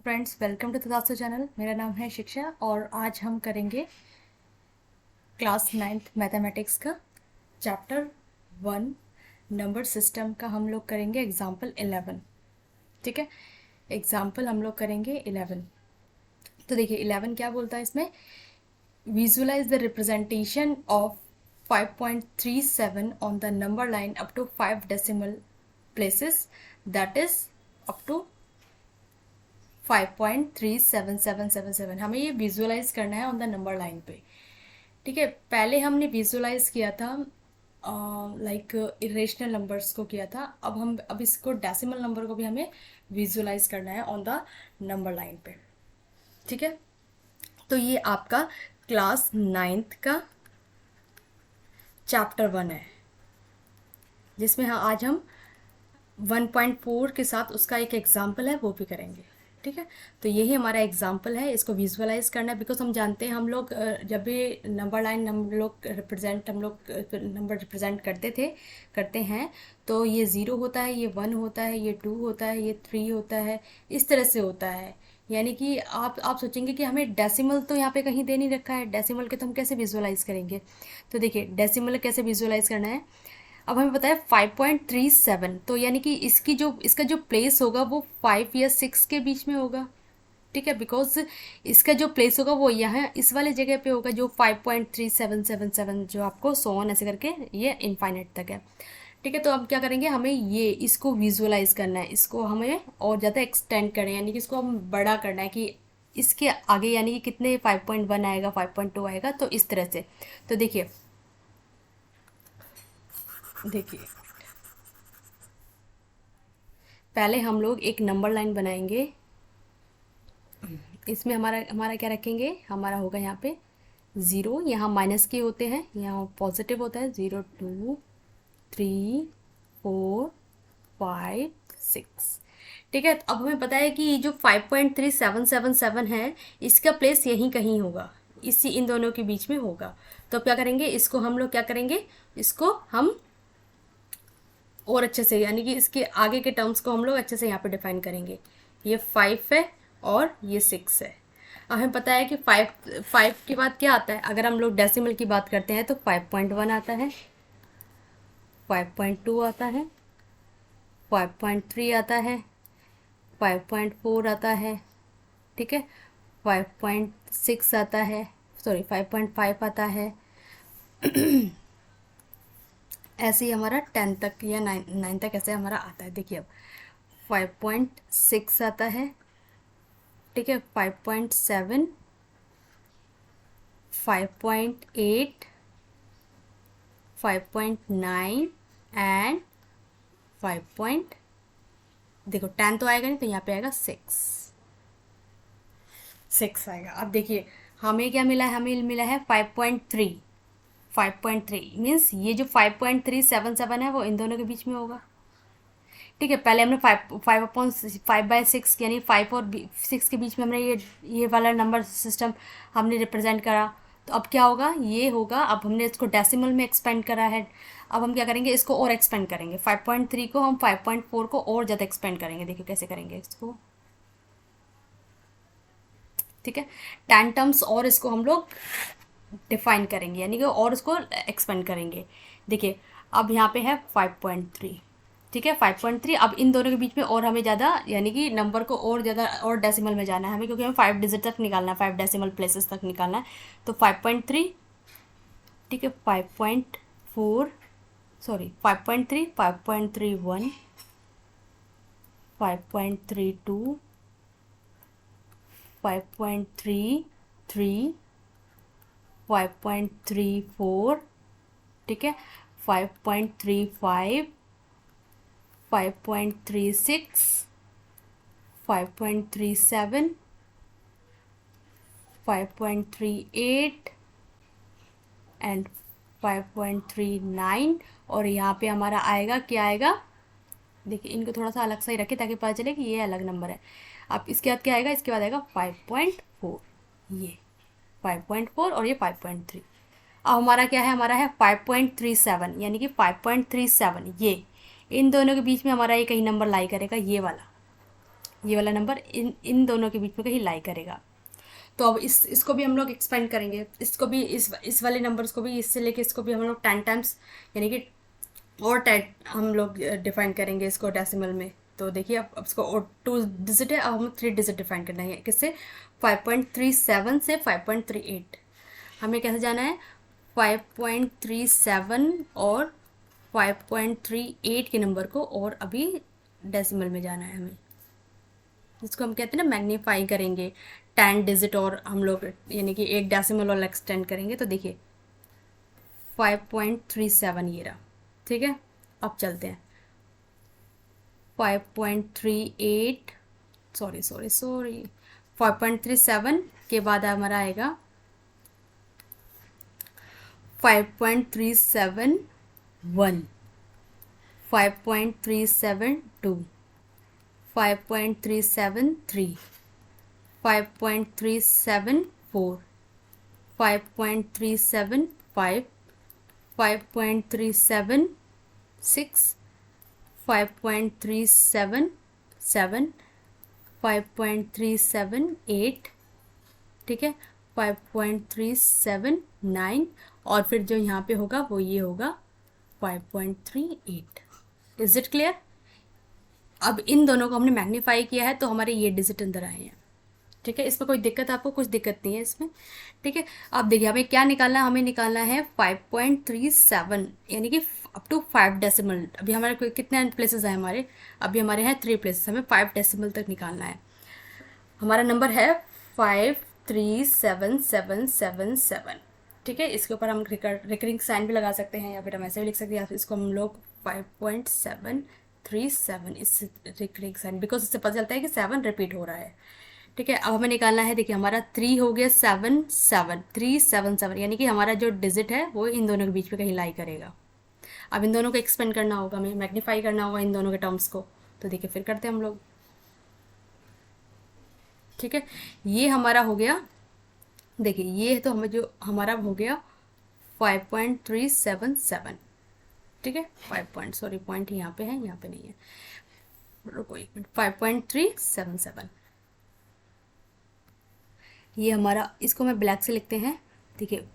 Friends, welcome to तथास्तु channel. मेरा नाम है शिक्षा और आज हम करेंगे क्लास 9th मैथमेटिक्स का चैप्टर 1 नंबर सिस्टम का। हम लोग करेंगे एग्जाम्पल 11। ठीक है, एग्जाम्पल हम लोग करेंगे 11। तो देखिए 11 क्या बोलता है इसमें, visualise the representation of 5.37 on the number line up to 5 decimal places, that is up to 5.37777। हमें ये विजुअलाइज करना है ऑन द नंबर लाइन पे। ठीक है, पहले हमने विजुअलाइज किया था लाइक इरेशनल नंबर्स को किया था। अब इसको डेसिमल नंबर को भी हमें विजुअलाइज करना है ऑन द नंबर लाइन पे। ठीक है, तो ये आपका क्लास 9th का चैप्टर 1 है, जिसमें आज हम 1.4 के साथ उसका एक एग्जाम्पल है वो भी करेंगे। ठीक है, तो यही हमारा एग्जाम्पल है, इसको विजुअलाइज करना है। बिकॉज हम जानते हैं हम लोग जब भी नंबर लाइन हम लोग नंबर रिप्रेजेंट करते हैं तो ये 0 होता है, ये 1 होता है, ये 2 होता है, ये 3 होता है, इस तरह से होता है। यानी कि आप सोचेंगे कि हमें डेसिमल तो यहाँ पे कहीं दे नहीं रखा है, डेसिमल के तो हम कैसे विजुअलाइज करेंगे। तो देखिए डेसिमल कैसे विजुअलाइज करना है। अब हमें पता है 5.37, तो यानी कि इसका जो प्लेस होगा वो 5 या 6 के बीच में होगा। ठीक है, बिकॉज इसका जो प्लेस होगा वो यहाँ इस वाले जगह पे होगा जो 5.3777, जो आपको सो ऑन ऐसे करके ये इनफाइनाइट तक है। ठीक है, तो अब क्या करेंगे, हमें ये इसको विजुअलाइज करना है, इसको हमें और ज़्यादा एक्सटेंड करना है, यानी कि इसको हम बड़ा करना है कि इसके आगे यानी कि कितने 5.1 आएगा, 5.2 आएगा, तो इस तरह से। तो देखिए देखिए पहले हम लोग एक नंबर लाइन बनाएंगे। इसमें हमारा हमारा क्या रखेंगे, हमारा होगा यहाँ पे 0, यहाँ माइनस के होते हैं, यहाँ पॉजिटिव होता है 0 2 3 4 5 6। ठीक है, तो अब हमें पता है कि ये जो 5.3777 है इसका प्लेस यहीं कहीं होगा, इन दोनों के बीच में होगा। तो अब क्या करेंगे, इसको हम लोग क्या करेंगे, इसको हम और अच्छे से, यानी कि इसके आगे के टर्म्स को हम लोग अच्छे से यहाँ पे डिफाइन करेंगे। ये 5 है और ये 6 है। अब हमें पता है कि 5 के बाद क्या आता है, अगर हम लोग डेसिमल की बात करते हैं तो 5.1 आता है, 5.2 आता है, 5.3 आता है, 5.4 आता है। ठीक है, 5.6 आता है, सॉरी 5.5 आता है। ऐसे ही हमारा 10 तक या 9 तक ऐसे हमारा आता है। देखिए अब 5.6 आता है, ठीक है, 5.7, 5.8, 5.9 एंड 5. देखो 10 तो आएगा नहीं, तो यहाँ पे आएगा 6 आएगा। अब देखिए हमें क्या मिला है, हमें मिला है 5.3। 5.3 मीन्स ये जो 5.377 है वो इन दोनों के बीच में होगा। ठीक है, पहले हमने 5/6 यानी 5 और 6 के बीच में हमने ये वाला नंबर सिस्टम हमने रिप्रेजेंट करा। तो अब क्या होगा, ये होगा। अब हमने इसको डेसिमल में एक्सपेंड करा है, अब हम क्या करेंगे, इसको और एक्सपेंड करेंगे। 5.3 को हम 5.4 को और ज़्यादा एक्सपेंड करेंगे। देखिए कैसे करेंगे इसको। ठीक है, 10 टर्म्स और इसको हम लोग डिफाइन करेंगे, यानी कि और उसको एक्सपेंड करेंगे। देखिए अब यहाँ पे है 5.3। ठीक है, 5.3। अब इन दोनों के बीच में और हमें ज़्यादा, यानी कि नंबर को और ज़्यादा और डेसिमल में जाना है हमें, क्योंकि हमें 5 डिजिट तक निकालना है, 5 डेसिमल प्लेसेस तक निकालना है। तो 5.3, ठीक है, 5.4, सॉरी 5.3, 5.31, 5.32, 5.33, 5.34, ठीक है, 5.35, 5.36, 5.37, 5.38 एंड 5.39। और यहाँ पे हमारा आएगा, क्या आएगा, देखिए इनको थोड़ा सा अलग सा ही रखें ताकि पता चले कि ये अलग नंबर है। अब इसके बाद क्या आएगा, इसके बाद आएगा 5.4, ये 5.4 और ये 5.3। अब हमारा क्या है, हमारा है 5.37, यानी कि 5.37 ये इन दोनों के बीच में हमारा ये कहीं नंबर लाई करेगा, ये वाला। ये वाला नंबर इन इन दोनों के बीच में कहीं लाई करेगा। तो अब इसको भी हम लोग एक्सपेंड करेंगे, इसको भी इस वाले नंबर्स को भी, इससे लेके इसको भी हम लोग 10 टाइम्स यानी कि और 10 हम लोग डिफाइन करेंगे इसको डेसिमल में। तो देखिए अब इसको और 2 डिजिट है, अब हम 3 डिजिट डिफाइन करना है किससे, 5.37 से 5.38। हमें कैसे जाना है, 5.37 और 5.38 के नंबर को और अभी डेसिमल में जाना है हमें, जिसको हम कहते हैं ना मैग्नीफाई करेंगे 10 डिजिट, और हम लोग यानी कि एक डेसिमल और एक्सटेंड करेंगे। तो देखिए 5.37 ये रहा, ठीक है। अब चलते हैं 5.38, सॉरी 5.37 के बाद हमारा आएगा 5.371, 5.372, 5.373, 5.374, 5.375, 5.376, 5.377, 5.378, ठीक है, 5.379, और फिर जो यहाँ पे होगा वो ये होगा 5.38। Is it clear? अब इन दोनों को हमने मैग्नीफाई किया है तो हमारे ये डिजिट अंदर आए हैं, ठीक है। इसमें कोई दिक्कत, आपको कुछ दिक्कत नहीं है इसमें, ठीक है। अब देखिए हमें क्या निकालना है, हमें निकालना है 5.37 यानी कि अप टू 5 डेसिमल। अभी हमारे कितने प्लेसेस हैं हमारे, अभी हमारे हैं 3 प्लेसेस, हमें 5 डेसिमल तक निकालना है। हमारा नंबर है 53777, ठीक है। इसके ऊपर हम रिकरिंग साइन भी लगा सकते हैं, या फिर हम ऐसे भी लिख सकते हैं, या फिर इसको हम लोग 5.737 इस रिकरिंग साइन, बिकॉज इससे पता चलता है कि 7 रिपीट हो रहा है, ठीक है। अब हमें निकालना है, देखिए हमारा 3 हो गया 377 यानी कि हमारा जो डिजिट है वो इन दोनों के बीच में कहीं लाई करेगा। अब इन दोनों को एक्सपेंड करना होगा, हमें मैग्नीफाई करना होगा इन दोनों के टर्म्स को। तो देखिए फिर करते हैं हम लोग, ठीक है। ये हमारा हो गया, देखिए ये तो हमें जो हमारा हो गया 5.377, ठीक है। 5 सॉरी पॉइंट यहाँ पे है, यहाँ पे नहीं है, रुको एक मिनट, 5.377 ये हमारा, इसको मैं ब्लैक से लिखते हैं, देखिए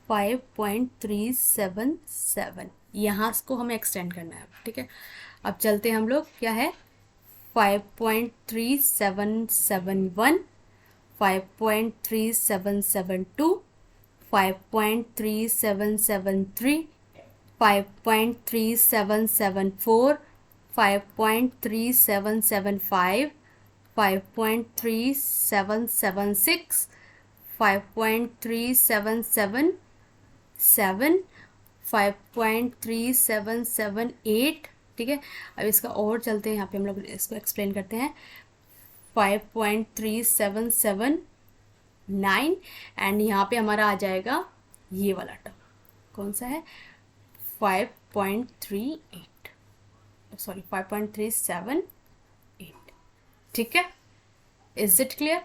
5.377 यहाँ इसको हमें एक्सटेंड करना है, ठीक है। अब चलते हैं हम लोग, क्या है 5.3771, 5.3772, 5.3773, 5.3774, 5.3775, 5.3776, 5.3777, 5.3778, ठीक है। अब इसका और चलते हैं, यहाँ पे हम लोग इसको एक्सप्लेन करते हैं, 5.3779, एंड यहाँ पे हमारा आ जाएगा ये वाला टर्म, कौन सा है, 5.38, सॉरी 5.378, ठीक है। Is it clear?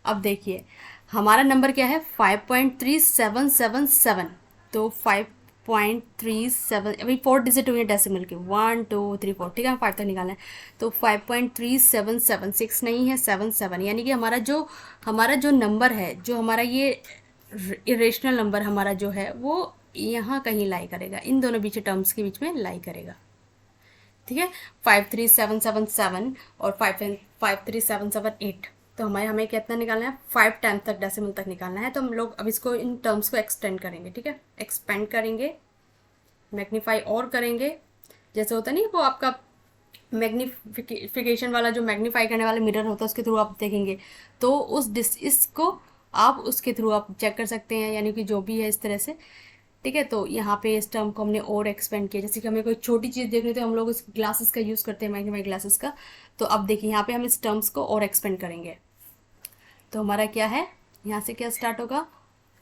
अब देखिए हमारा नंबर क्या है 5.3777, तो 5.37 अभी 4 डिजिट हुई है डेसिमल के, 1 2 3 4, ठीक है, 5 तक निकालना है। तो 5.3776 नहीं है, 77, यानी कि हमारा जो नंबर है, जो हमारा ये इरेशनल नंबर हमारा जो है वो यहाँ कहीं लाई करेगा, इन दोनों बीच टर्म्स के बीच में लाई करेगा, ठीक है। 53777 और 53778, तो हमें कितना निकालना है, 5 टाइम तक डेसिमल तक निकालना है। तो हम लोग अब इसको इन टर्म्स को एक्सटेंड करेंगे, ठीक है, एक्सपेंड करेंगे, मैग्नीफाई और करेंगे, जैसे होता नहीं वो आपका मैग्नीफिकेशन वाला, जो मैग्नीफाई करने वाला मिरर होता है उसके थ्रू आप देखेंगे, तो इसको आप उसके थ्रू आप चेक कर सकते हैं, यानी कि जो भी है इस तरह से, ठीक है। तो यहाँ पे इस टर्म को हमने और एक्सपेंड किया, जैसे कि हमें कोई छोटी चीज़ देखनी है तो हम लोग इस ग्लासेस का यूज़ करते हैं, मैग्नीफाई ग्लासेस का। तो अब देखिए यहाँ पे हम इस टर्म्स को और एक्सपेंड करेंगे, तो हमारा क्या है, यहाँ से क्या स्टार्ट होगा,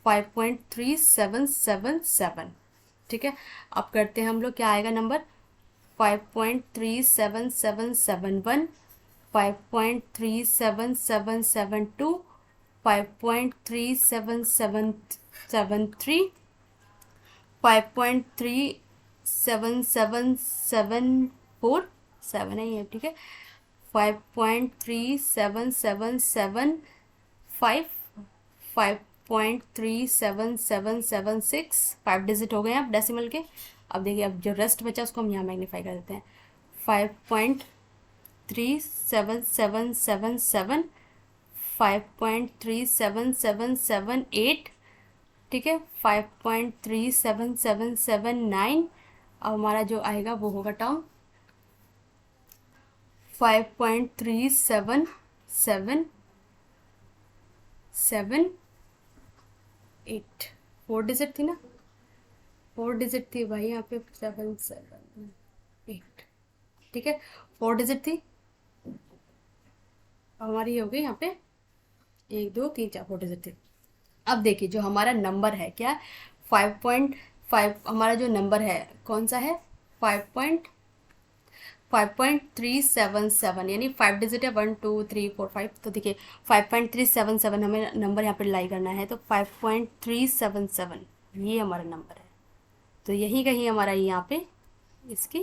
5.3777, ठीक है। अब करते हैं हम लोग, क्या आएगा नंबर, 5.37771, 5.37772, 5.37773, 5.37774, 7 है ये, ठीक है, 5.37775, 5.37776, 5 डिजिट हो गए हैं अब डेसिमल के। अब देखिए, अब जो रेस्ट बचा उसको हम यहाँ मैग्नीफाई कर देते हैं। 5.37777, 5.37778, ठीक है, 5.37779। अब हमारा जो आएगा वो होगा टर्म 5.37778। 4 डिजिट थी ना, 4 डिजिट थी भाई यहाँ पे, 778, ठीक है, 4 डिजिट थी। अब हमारी हो गई यहाँ पे 1 2 3 4, 4 डिजिट थी। अब देखिए जो हमारा नंबर है क्या, 5.5, हमारा जो नंबर है कौन सा है, 5.377, यानी 5 डिजिट है, 1 2 3 4 5। तो देखिए 5.377 हमें नंबर यहाँ पे लाई करना है, तो 5.377 ये हमारा नंबर है। तो यही कहीं हमारा यहाँ पे इसकी,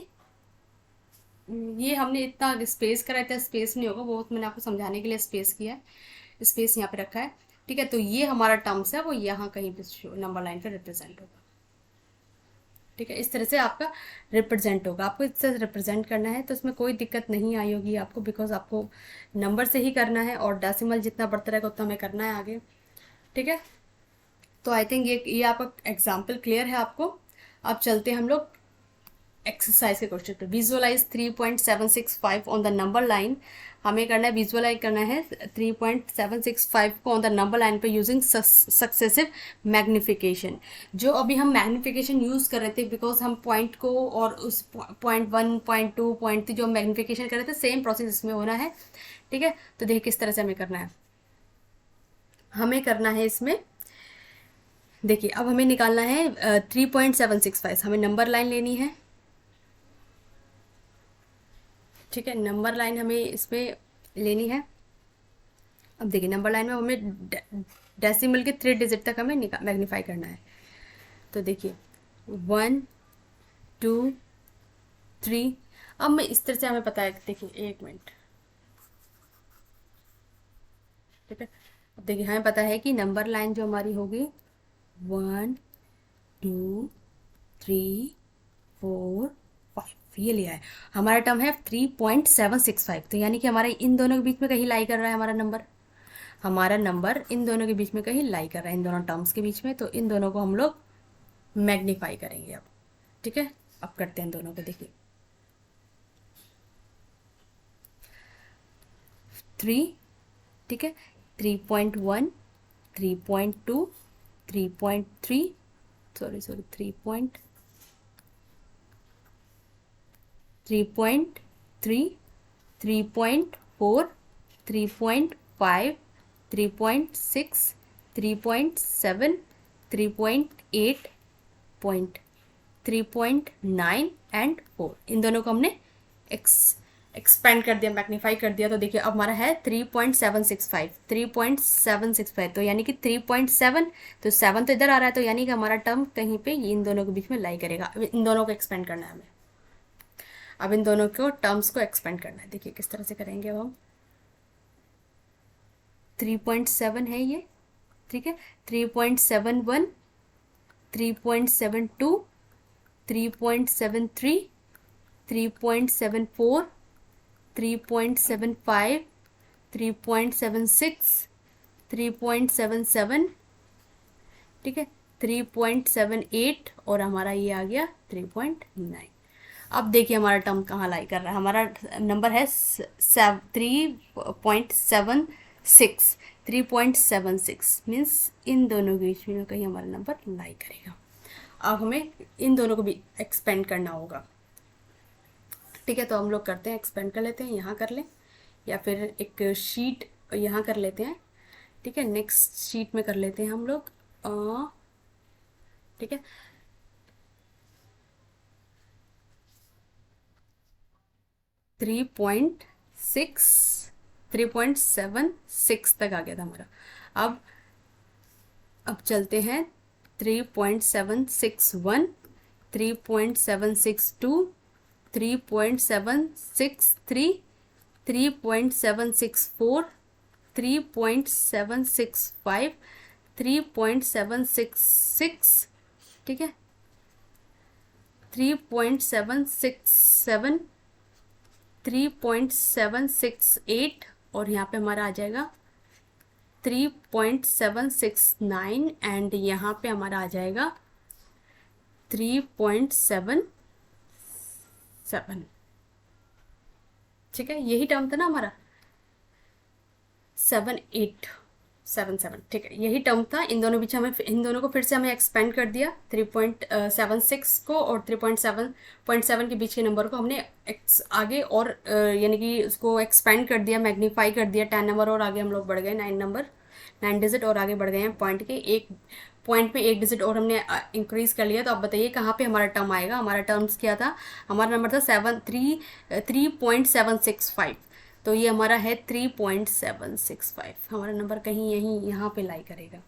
ये हमने इतना स्पेस करा, इतना स्पेस नहीं होगा, वो मैंने आपको समझाने के लिए स्पेस किया है, स्पेस यहाँ पे रखा है, ठीक है। तो ये हमारा टर्म्स है, वो यहाँ कहीं पे नंबर लाइन पे रिप्रेजेंट होगा, ठीक है। इस तरह से आपका रिप्रेजेंट होगा, आपको इस तरह से रिप्रेजेंट करना है, तो इसमें कोई दिक्कत नहीं आई होगी आपको, बिकॉज आपको नंबर से ही करना है और डेसिमल जितना बढ़ता रहेगा उतना हमें करना है आगे, ठीक है। तो आई थिंक ये आपका एग्जाम्पल क्लियर है आपको। अब चलते हैं हम लोग एक्सरसाइज के क्वेश्चन पे। Visualise 3.765 on the number line. हमें करना है, विजुअलाइज करना है 3.765 को ऑन द नंबर लाइन पे यूजिंग सक्सेसिव मैग्निफिकेशन। जो अभी हम मैग्निफिकेशन यूज़ कर रहे थे, बिकॉज हम पॉइंट को और उस पॉइंट 1 पॉइंट 2 पॉइंट 3 जो मैग्निफिकेशन कर रहे थे, सेम प्रोसेस इसमें होना है, ठीक है। तो देखिए किस तरह से हमें करना है, हमें करना है इसमें, देखिए अब हमें निकालना है 3.765, हमें नंबर लाइन लेनी है, ठीक है। नंबर लाइन हमें इसमें लेनी है। अब देखिए नंबर लाइन में हमें डेसिमल के 3 डिजिट तक हमें मैग्नीफाई करना है। तो देखिए 1 2 3, अब मैं इस तरह से हमें पता है, देखिए 1 मिनट, ठीक है। अब देखिए हमें पता है कि नंबर लाइन जो हमारी होगी 1 2 3 4 5, ये लिया है। हमारा टर्म है 3.765, तो यानी कि हमारा इन दोनों के बीच में कहीं लाई कर रहा है हमारा नंबर, हमारा नंबर इन दोनों के बीच में कहीं लाई कर रहा है, इन दोनों टर्म्स के बीच में। तो इन दोनों को हम लोग मैग्नीफाई करेंगे अब, ठीक है। अब करते हैं दोनों को, देखिए 3, ठीक है, 3.1 3.2 3.3, सॉरी 3.3 3.4 3.5 3.6 3.7 3.8 3.9 एंड 4। इन दोनों को हमने एक्सपेंड कर दिया, मैग्नीफाई कर दिया। तो देखिए अब हमारा है 3.765, तो यानी कि 3.7, तो 7 तो इधर आ रहा है, तो यानी कि हमारा टर्म कहीं पे इन दोनों के बीच में लाई करेगा। इन दोनों को एक्सपेंड करना है हमें, अब इन दोनों को टर्म्स को एक्सपेंड करना है। देखिए किस तरह से करेंगे अब हम, 3.7 है ये, ठीक है, 3.71 3.72 3.73 3.74 3.75 3.76 3.77, ठीक है, 3.78 और हमारा ये आ गया 3.9। अब देखिए हमारा टर्म कहाँ लाई कर रहा है, हमारा नंबर है 3.76 मीन्स इन दोनों के बीच में कहीं हमारा नंबर लाई करेगा। अब हमें इन दोनों को भी एक्सपेंड करना होगा, ठीक है। तो हम लोग करते हैं, एक्सपेंड कर लेते हैं, यहाँ कर लें या फिर एक शीट यहाँ कर लेते हैं, ठीक है, नेक्स्ट शीट में कर लेते हैं हम लोग, ठीक है। 3.76 तक आ गया था हमारा। अब चलते हैं 3.761 3.762 3.763 3.764, 3.765, 3.766, ठीक है, 3.767, 3.768, और यहाँ पे हमारा आ जाएगा 3.769, एंड यहाँ पे हमारा आ जाएगा 3.77, ठीक है। यही टर्म था ना हमारा, 7877, ठीक है, यही टर्म था। इन दोनों बीच हमें, इन दोनों को फिर से हमें एक्सपेंड कर दिया, 3.76 को और 3.7 के बीच के नंबर को हमने आगे और यानी कि उसको एक्सपेंड कर दिया, मैग्नीफाई कर दिया, 10 नंबर और आगे हम लोग बढ़ गए, 9 डिजिट और आगे बढ़ गए हैं। पॉइंट के एक पॉइंट पे एक डिजिट और हमने इंक्रीज कर लिया। तो आप बताइए कहाँ पे हमारा टर्म आएगा। हमारा टर्म्स क्या था, हमारा नंबर था 3.765, तो ये हमारा है 3.765, हमारा नंबर कहीं यहीं यहाँ पे लाई करेगा,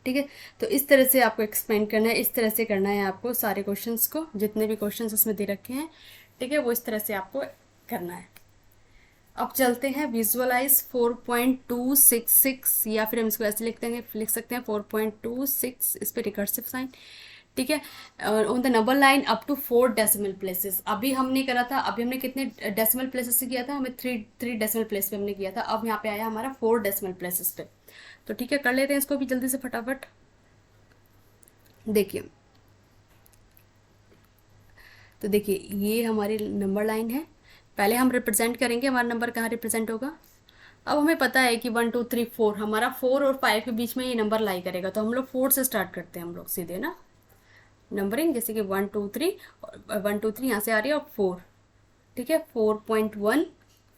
ठीक है। तो इस तरह से आपको एक्सप्लेन करना है, इस तरह से करना है आपको सारे क्वेश्चंस को, जितने भी क्वेश्चंस उसमें दे रखे हैं, ठीक है, वो इस तरह से आपको करना है। अब चलते हैं विजुअलाइज 4.266, या फिर हम इसको ऐसे लिख सकते हैं 4.26, इस पे रिकर्सिव साइन, ठीक है। On the number line up to 4 decimal places. अभी हमने करा था, अभी हमने कितने डेसिमल प्लेसेस से किया था, हमें 3 डेसिमल प्लेस पे हमने किया था। अब यहाँ पे आया हमारा 4 डेसिमल प्लेसेस पे। तो ठीक है, कर लेते हैं इसको भी जल्दी से फटाफट। देखिए, तो देखिए ये हमारी नंबर लाइन है। पहले हम रिप्रेजेंट करेंगे, हमारा नंबर कहाँ रिप्रेजेंट होगा। अब हमें पता है कि 1 2 3 4, हमारा 4 और 5 के बीच में ये नंबर लाई करेगा। तो हम लोग 4 से स्टार्ट करते हैं, हम लोग सीधे ना नंबरिंग, जैसे कि 1 2 3, 1 2 3 यहाँ से आ रही है, और 4, ठीक है। 4.1,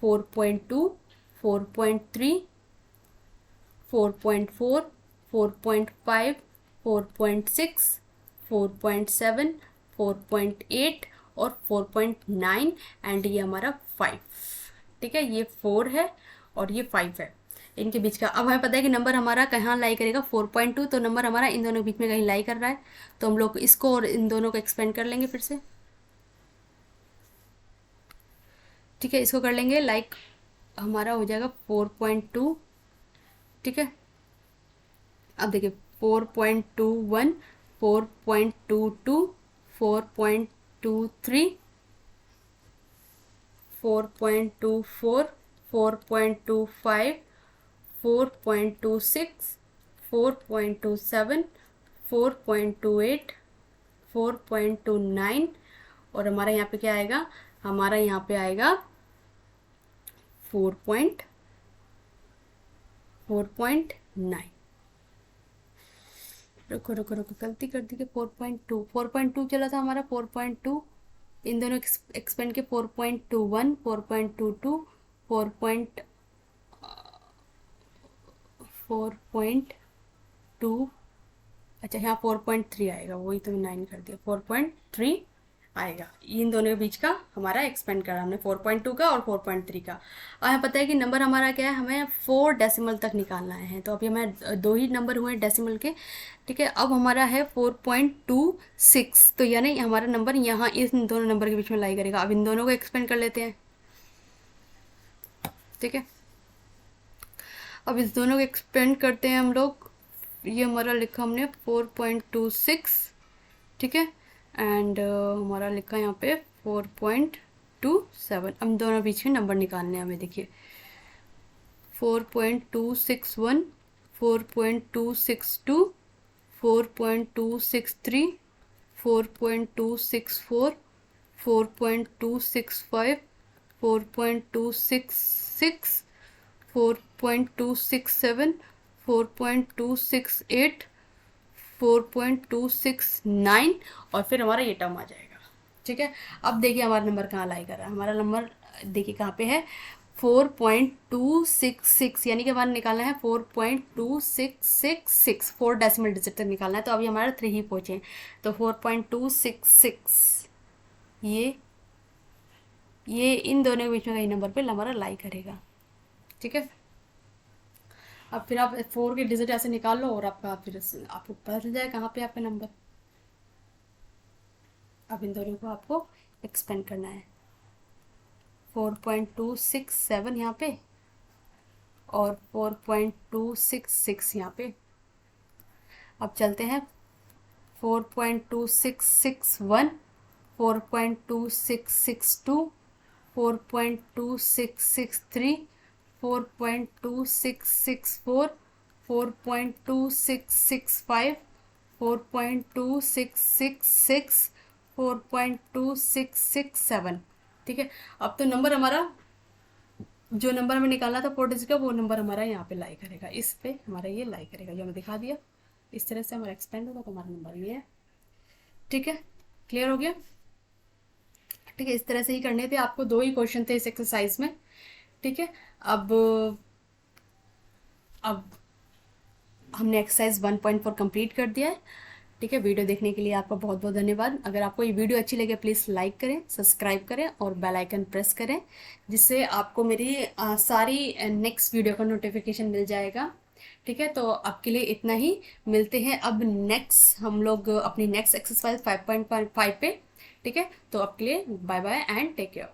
4.2, 4.3, 4.4, 4.5, 4.6, 4.7, 4.8 और 4.9, एंड ये हमारा 5, ठीक है। ये 4 है और ये 5 है, इनके बीच का। अब हमें पता है कि नंबर हमारा कहाँ लाई करेगा, 4.2, तो नंबर हमारा इन दोनों के बीच में कहीं लाई कर रहा है। तो हम लोग इसको और इन दोनों को एक्सपेंड कर लेंगे फिर से, ठीक है। इसको कर लेंगे, लाइक हमारा हो जाएगा 4.2, ठीक है। अब देखिए 4.21, 4.22, 4.23, 4.24, 4.25, 4.26, 4.27, 4.28, 4.29, और हमारा यहाँ पे क्या आएगा, हमारा यहाँ पे आएगा 4.9। रुको रुको रुको, गलती कर दी कि 4.2 चला था हमारा, 4.2, इन दोनों एक्सपेंड के 4.21, 4.22, 4.2, अच्छा यहाँ 4.3 आएगा, वही तो 9 कर दिया, 4.3 आएगा। इन दोनों के बीच का हमारा एक्सपेंड करा हमने, 4.2 का और 4.3 का। और हमें पता है कि नंबर हमारा क्या है, हमें 4 डेसिमल तक निकालना है। तो अभी हमें 2 ही नंबर हुए डेसिमल के, ठीक है। अब हमारा है 4.26, तो यानी हमारा नंबर यहाँ इन दोनों नंबर के बीच में लाई करेगा। अब इन दोनों को एक्सपेंड कर लेते हैं, ठीक है। अब इस दोनों को एक्सपेंड करते हैं हम लोग। ये हमारा लिखा हमने 4.26, ठीक है, एंड हमारा लिखा यहाँ पे 4.27। अब दोनों बीच में नंबर निकालने हैं हमें। देखिए 4.261, 4.262, 4.263, 4.264, 4.265, 4.266, 4.267, 4.268, 4.269, और फिर हमारा ये टर्म आ जाएगा, ठीक है। अब देखिए हमारा नंबर कहाँ लाई कर रहा है, हमारा नंबर देखिए कहाँ पे है, 4.266, यानी कि हमारा निकालना है 4.2666, 4 डेसिमल डिजिट तक निकालना है। तो अभी हमारा 3 ही पहुँचे हैं, तो 4.266 ये इन दोनों के बीच में कहीं नंबर पे हमारा लाई करेगा, ठीक है। अब फिर आप 4 के डिजिट ऐसे निकाल लो और आपका फिर आपको पता चल जाए कहाँ पे आपका नंबर। अब इन दोनों को आपको एक्सपेंड करना है, 4.267 यहाँ पे और 4.266 यहाँ पे। अब चलते हैं 4.2661, 4.2662, 4.2663, 4.2664, 4.2665, 4.2666, 4.2667। ठीक है, अब तो नंबर हमारा जो नंबर हमें निकालना था 4 डिजिट का वो नंबर हमारा यहाँ पे लाई करेगा, इस पे हमारा ये लाई करेगा, जो हमें दिखा दिया। इस तरह से हमारा एक्सपेंड होगा तो हमारा नंबर ये है। ठीक है, क्लियर हो गया? ठीक है, इस तरह से ही करने थे आपको, 2 ही क्वेश्चन थे इस एक्सरसाइज में। ठीक है, अब हमने एक्सरसाइज 1.4 कंप्लीट कर दिया है। ठीक है, वीडियो देखने के लिए आपका बहुत बहुत धन्यवाद। अगर आपको ये वीडियो अच्छी लगे प्लीज़ लाइक करें, सब्सक्राइब करें और बेल आइकन प्रेस करें, जिससे आपको मेरी सारी नेक्स्ट वीडियो का नोटिफिकेशन मिल जाएगा। ठीक है, तो आपके लिए इतना ही। मिलते हैं अब नेक्स्ट हम लोग अपनी नेक्स्ट एक्सरसाइज 5.5 पे। ठीक है, तो आपके लिए bye bye and take care.